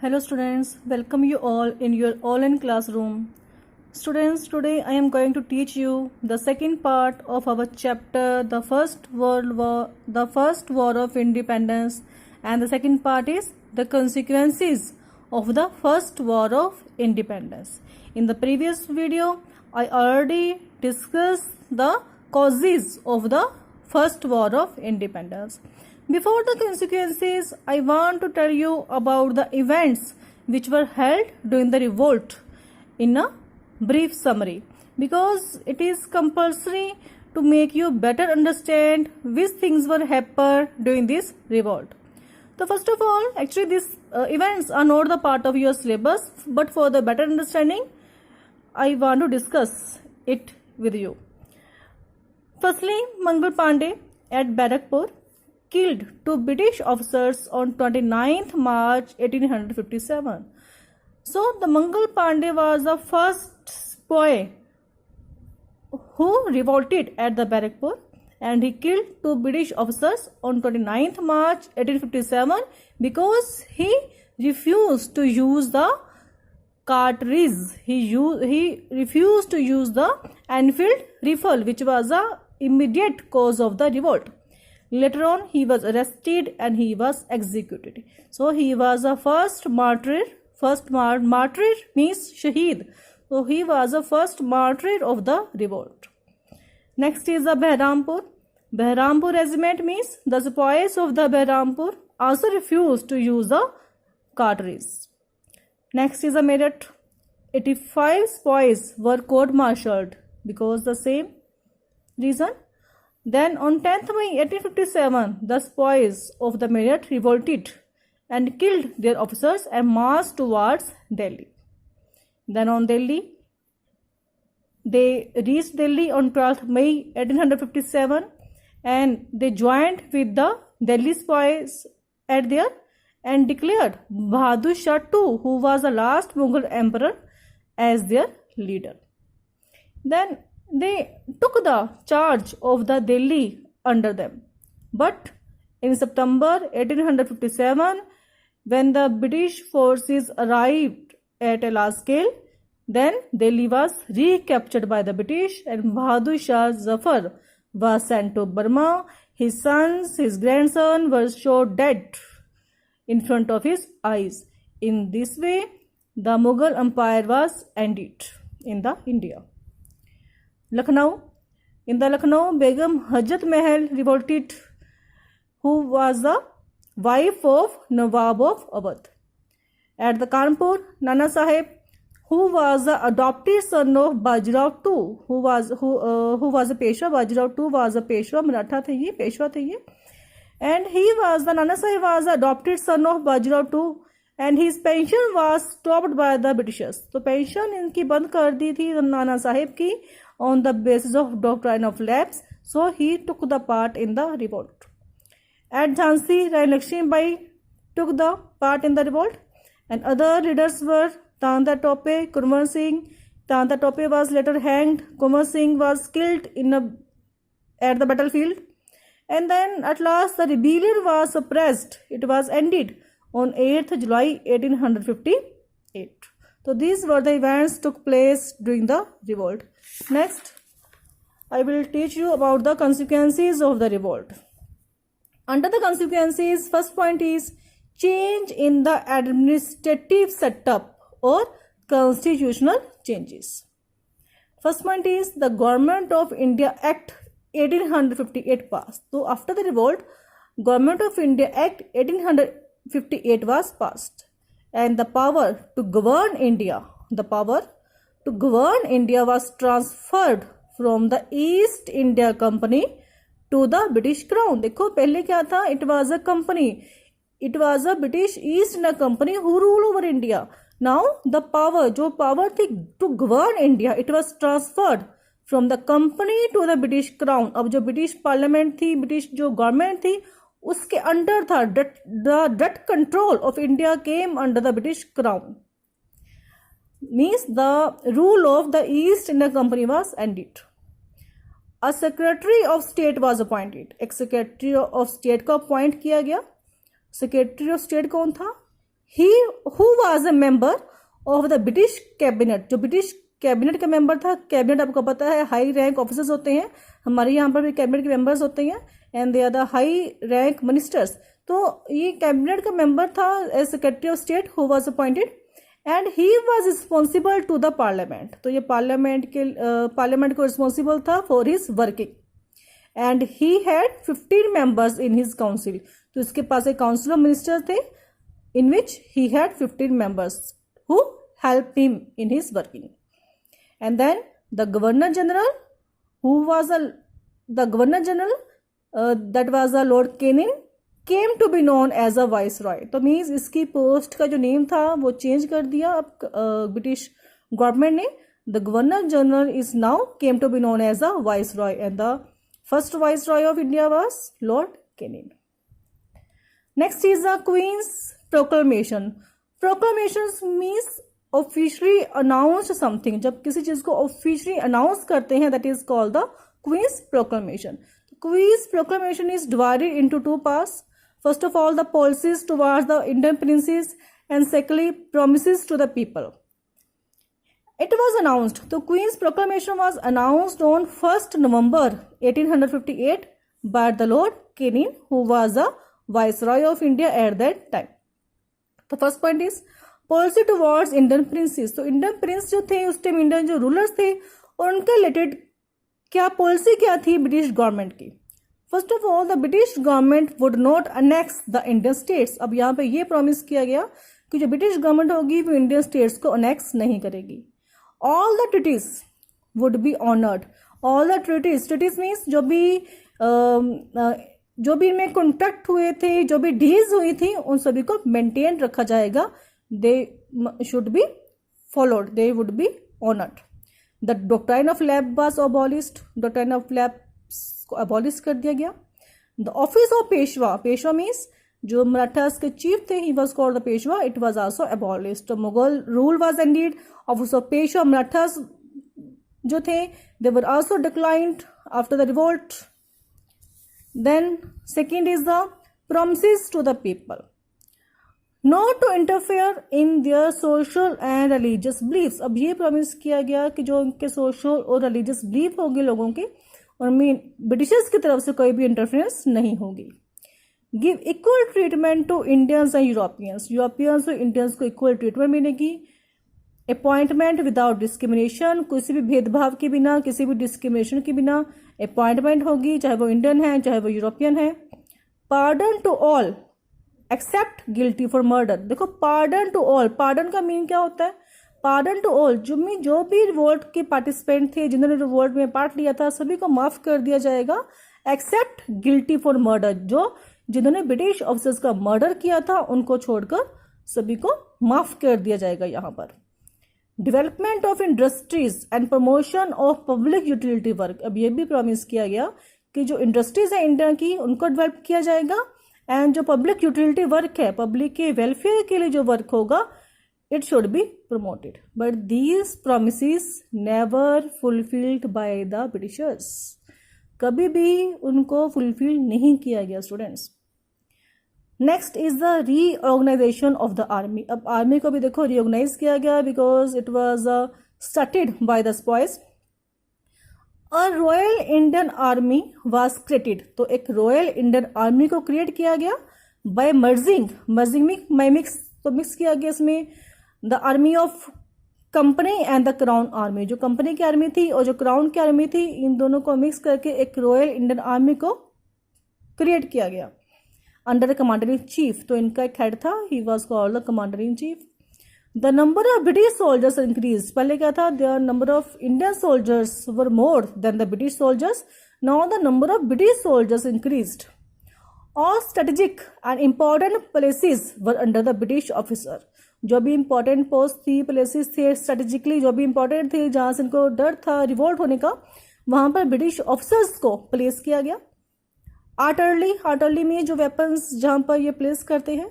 Hello students, welcome you all in your online classroom. Students, today I am going to teach you the second part of our chapter, the First War of Independence, and the second part is the consequences of the First War of Independence. In the previous video, I already discussed the causes of the First War of Independence. Before the consequences, I want to tell you about the events which were held during the revolt in a brief summary, because it is compulsory to make you better understand which things were happened during this revolt. So first of all, actually these events are not the part of your syllabus, but for the better understanding, I want to discuss it with you. Firstly, Mangal Pandey at Barakpur killed two British officers on 29th March 1857. So the Mangal Pandey was the first spy who revolted at the Barakpur, and he killed two British officers on 29th March 1857 because he refused to use the cartridge. He refused to use the Enfield rifle, which was the immediate cause of the revolt. Later on, he was arrested and he was executed. So he was the first martyr. Martyr means shaheed. So he was the first martyr of the revolt. Next is the Behrampur. Behrampur regiment means the sepoys of the Behrampur also refused to use the cartridge. Next is the Meerut. 85 sepoys were court-martialed because the same reason. Then on 10th May 1857, the sepoys of the Meerut revolted and killed their officers and marched towards Delhi. Then on Delhi, they reached Delhi on 12th May 1857 and they joined with the Delhi sepoys at there and declared Bahadur Shah II, who was the last Mughal emperor, as their leader. Then they took the charge of the Delhi under them. But in September 1857, when the British forces arrived at a large scale, then Delhi was recaptured by the British and Bahadur Shah Zafar was sent to Burma. His sons, his grandson were shot dead in front of his eyes. In this way, the Mughal Empire was ended in the India. Lucknow. In the Lucknow, Begum Hajat Mahal revolted, who was the wife of Nawab of Awadh. At the Kanpur, Nana Sahib, who was the adopted son of Bajirao II, who was a Peshwa. Bajirao II was a Peshwa, Maratha Peshwa the and he was the Nana Sahib was the adopted son of Bajirao II, and his pension was stopped by the Britishers. So pension इनकी बंद कर दी थी नाना साहिब की on the basis of doctrine of lapse. So he took the part in the revolt. At Jhansi, Rani Lakshmibai took the part in the revolt, and other leaders were Tanda Tope, Kurman Singh. Tanda Tope was later hanged. Kurman Singh was killed at the battlefield. And then at last the rebellion was suppressed. It was ended on 8th July 1858. So these were the events took place during the revolt. Next, I will teach you about the consequences of the revolt. Under the consequences, first point is change in the administrative setup or constitutional changes. First point is the Government of India Act 1858 passed. So after the revolt, Government of India Act 1858 was passed, and the power to govern India was transferred from the East India Company to the British Crown. देखो पहले क्या था? It was a company. It was a British East India Company who ruled over India. Now the power थी to govern India, it was transferred from the company to the British Crown. अब जो British Parliament थी, British जो government थी, उसके under था. The direct control of India came under the British Crown. Means the rule of the East India Company was ended. A Secretary of State was appointed. एक Secretary of State को appoint किया गया. Secretary of State कौन था? He who was a member of the British cabinet, जो British cabinet का member था। Cabinet आपको पता है हाई रैंक ऑफिसर्स होते हैं, हमारे यहाँ पर भी कैबिनेट के मेंबर्स होते हैं, and they are the high rank ministers. तो ये कैबिनेट का मेंबर था as secretary of state who was appointed, and he was responsible to the parliament. तो ये पार्लियामेंट को रिस्पॉन्सिबल था for his working, and he had 15 members in his council. तो इसके पास एक काउंसिल ऑफ मिनिस्टर थे in which he had 15 members who helped him in his working. And then the governor general, who was the governor general, that was a Lord Canning, came to be known as a viceroy. तो means इसकी post का जो name था वो change कर दिया अब British government ने। The governor general is now came to be known as a viceroy, and the first viceroy of India was Lord Canning. Next is the queen's proclamation. Proclamation means officially announce something, जब किसी चीज को officially announce करते हैं that is called the queen's proclamation. Queen's proclamation is divided into two parts. First of all the policies towards the Indian princess, and secondly promises to the people. It was announced, the Queen's Proclamation was announced on 1st November 1858 by the Lord Canning, who was the Viceroy of India at that time. The first point is policy towards Indian princes. तो Indian Prince जो थे उस time, Indian जो rulers थे, और उनके related क्या policy क्या थी ब्रिटिश गवर्नमेंट की। First of all the British government would not annex the Indian states. अब यहाँ पे ये प्रॉमिस किया गया कि जो ब्रिटिश गवर्नमेंट होगी वो इंडियन स्टेट्स को अनेक्स नहीं करेगी। All the treaties would be honoured. All the treaties means जो भी इनमें कॉन्ट्रैक्ट हुए थे, जो भी डील्स हुई थी, उन सभी को मेंटेन रखा जाएगा। They should be followed, they would be honoured. The doctrine of lapse was abolished. Doctrine of lapse को अबॉलिश कर दिया गया। The office of Peshwa, Peshwa means जो मराठास के चीफ थे, he was called the Peshwa, it was also abolished. Mughal rule was ended. Office of Peshwa, Marathas जो थे, they were also declined after the revolt. Then second is the promises to the people not to interfere in their social and religious beliefs. अब ये promise किया गया कि जो उनके social और रिलीजियस बिलीफ होंगे लोगों के, उनमें ब्रिटिशर्स की तरफ से कोई भी इंटरफेरेंस नहीं होगी। Give equal treatment to Indians and Europeans. Europeans और इंडियंस को इक्वल ट्रीटमेंट मिलेगी। अपॉइंटमेंट विदाउट डिस्क्रिमिनेशन, किसी भी भेदभाव के बिना, किसी भी डिस्क्रिमिनेशन के बिना अपॉइंटमेंट होगी, चाहे वो इंडियन है चाहे वो यूरोपियन है। Pardon to all except guilty for murder. देखो पार्डन टू ऑल, पार्डन का मीन क्या होता है? पार्डन टू ऑल, जो भी रिवोल्ट के पार्टिसिपेंट थे, जिन्होंने रिवोल्ट में पार्ट लिया था, सभी को माफ कर दिया जाएगा, एक्सेप्ट गिल्टी फॉर मर्डर। जिन्होंने ब्रिटिश ऑफिसर्स का मर्डर किया था उनको छोड़कर सभी को माफ कर दिया जाएगा। यहाँ पर development of industries and promotion of public utility work. अब ये भी प्रॉमिस किया गया कि जो इंडस्ट्रीज है इंडिया की, उनको डेवलप किया जाएगा, एंड जो पब्लिक यूटिलिटी वर्क है, पब्लिक के वेलफेयर के लिए जो वर्क होगा, it should be promoted. But these promises never fulfilled by the Britishers. कभी भी उनको फुलफिल नहीं किया गया students. Next is the reorganisation of the army. अब आर्मी को भी देखो रीऑर्गेनाइज किया गया because it was started by the sepoys. A royal Indian army was created. तो एक रॉयल इंडियन आर्मी को क्रिएट किया गया बाय मर्जिंग में मिक्स किया गया इसमें the army of company and the crown army. जो कंपनी की आर्मी थी और जो क्राउन की आर्मी थी, इन दोनों को मिक्स करके एक रॉयल इंडियन आर्मी को क्रिएट किया गया अंडर कमांडर इन चीफ। तो इनका एक हेड था, ही was called the commander in chief. The number of British soldiers increase. पहले क्या था? The number of Indian soldiers were more than the British soldiers. Now the number of British soldiers increased. All strategic and important places were under the British officer. जो भी important post थी, places थे, strategically जो भी important थे, जहां से इनको डर था रिवोल्ट होने का, वहां पर ब्रिटिश ऑफिसर्स को प्लेस किया गया। आर्टरली में जो वेपन्स जहां पर ये प्लेस करते हैं,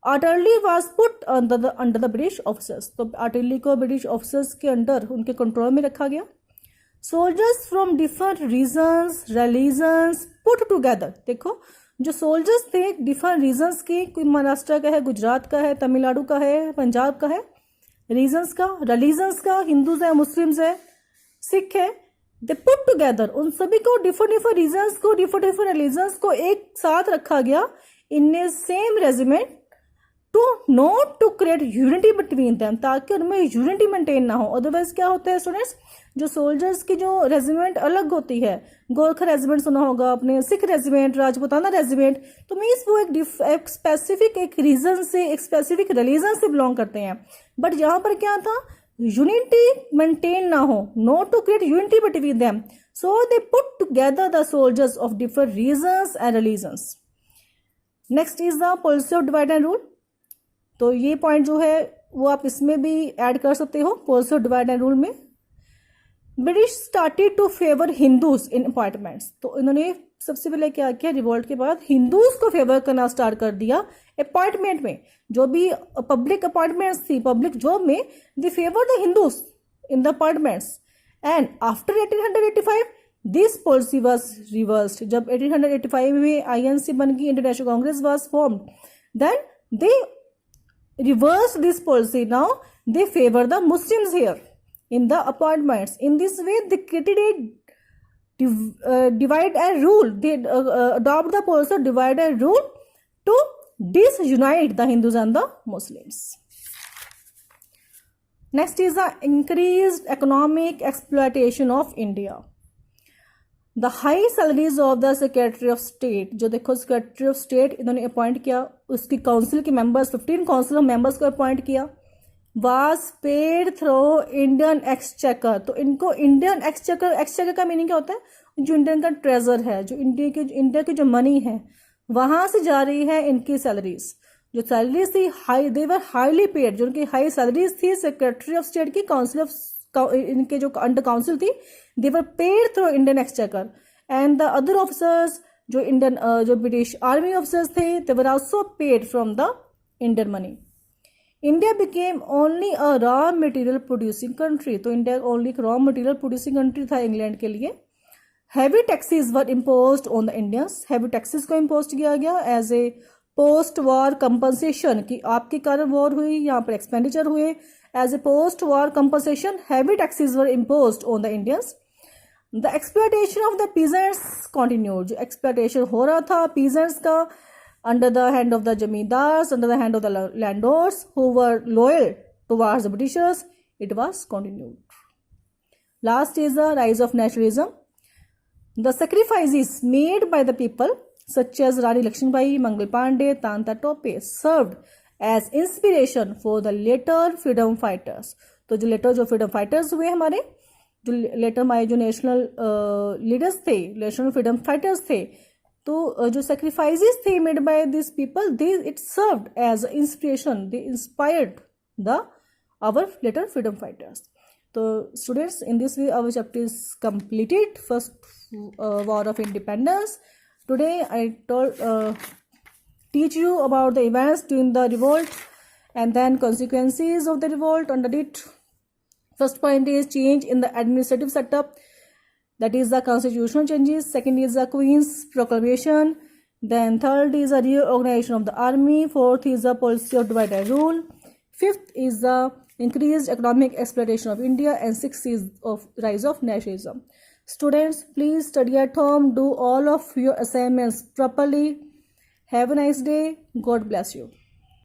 artillery was put under the British officers. तो आर्टरली को ब्रिटिश ऑफिसर्स के अंडर, उनके कंट्रोल में रखा गया। Soldiers from different regions, religions put together. देखो जो सोल्जर्स थे डिफरेंट रीजन्स के, कोई महाराष्ट्र का है, गुजरात का है, तमिलनाडु का है, पंजाब का है, रीजन्स का, रिलीजन्स का, हिंदूज है, मुस्लिम्स है, सिख है, दे पुट टुगेदर, उन सभी को डिफरेंट डिफरेंट रीजन्स को, डिफरेंट डिफरेंट रिलीजन्स को एक साथ रखा गया in a same regiment to not to create unity between them, ताकि उनमें यूनिटी मेंटेन ना हो। अदरवाइज क्या होता है स्टूडेंट्स, जो सोल्जर्स की जो रेजिमेंट अलग होती है, गोरखा रेजिमेंट सुना होगा आपने, सिख रेजिमेंट, राजपूताना रेजिमेंट, तो मीन्स वो एक स्पेसिफिक एक रीजन से, एक स्पेसिफिक रिलीजन से बिलोंग करते हैं। बट यहाँ पर क्या था, यूनिटी मेंटेन ना हो, not to create unity between them, so they put together the soldiers of different regions and religions. Next is the policy of divide and rule. तो ये पॉइंट जो है वो आप इसमें भी ऐड कर सकते हो, policy of divide and rule में। British started to favour Hindus in appointments, तो इन्होंने सबसे पहले क्या किया, रिवोल्ट के बाद हिंदूज को फेवर करना स्टार्ट कर दिया अपॉइंटमेंट में, जो भी पब्लिक अपॉइंटमेंट्स थी, पब्लिक जॉब में, they favour the Hindus in the appointments. And after 1885 this policy was reversed, जब 1885 में INC बन गई, international Congress was formed, then they reverse this policy. Now they favor the Muslims here in the appointments. In this way they created a divide and rule. They adopt the policy of divide and rule to disunite the Hindus and the Muslims. Next is the increased economic exploitation of India. The high salaries of the secretary of state, जो देखो secretary of state इन्होंने appoint किया, उसकी council के members 15 council of members को appoint किया, was paid through Indian exchequer. तो इनको इंडियन एक्सचेकर, एक्सचेकर का मीनिंग क्या होता है, जो इंडियन का ट्रेजर है, जो इंडिया की जो मनी है वहां से जा रही है इनकी सैलरीज। जो सैलरीज थी high, they were highly paid, जो उनकी हाई सैलरीज थी सेक्रेटरी ऑफ स्टेट की, काउंसिल ऑफ इनके जो अंडर काउंसिल थी, they were paid through Indian exchequer. And the other officers, जो इंडियन जो ब्रिटिश आर्मी ऑफिसर्स थे, they were also paid from the Indian money. India became only a raw material producing country, तो India only एक raw material producing country था England के लिए। Heavy taxes were imposed on the Indians, heavy taxes को impose किया गया as a post war compensation, कि आपके कारण वॉर हुई, यहाँ पर एक्सपेंडिचर हुए, as a post-war compensation, heavy taxes were imposed on the Indians. The exploitation of the peasants continued. जो exploitation हो रहा था peasants का under the hand of the zamindars, under the hand of the landlords who were loyal towards the Britishers, it was continued. Last is the rise of nationalism. The sacrifices made by the people such as Rani Lakshmibai, Mangal Pandey, Tanta Tope served as inspiration for the later freedom fighters. तो जो letter जो freedom fighters हुए हमारे, जो later हमारे जो national leaders थे, national freedom fighters थे, तो जो सेक्रीफाइसेस थे made by this people, they it served as inspiration, they inspired the our later freedom fighters. तो students, in this way our chapter is completed. First war of independence. Today I teach you about the events during the revolt and then consequences of the revolt under it. First point is change in the administrative setup, that is the constitutional changes. Second is the Queen's proclamation. Then third is the reorganization of the army. Fourth is the policy of divide and rule. Fifth is the increased economic exploitation of India. And sixth is of rise of nationalism. Students, please study at home. Do all of your assignments properly. Have a nice day. God bless you.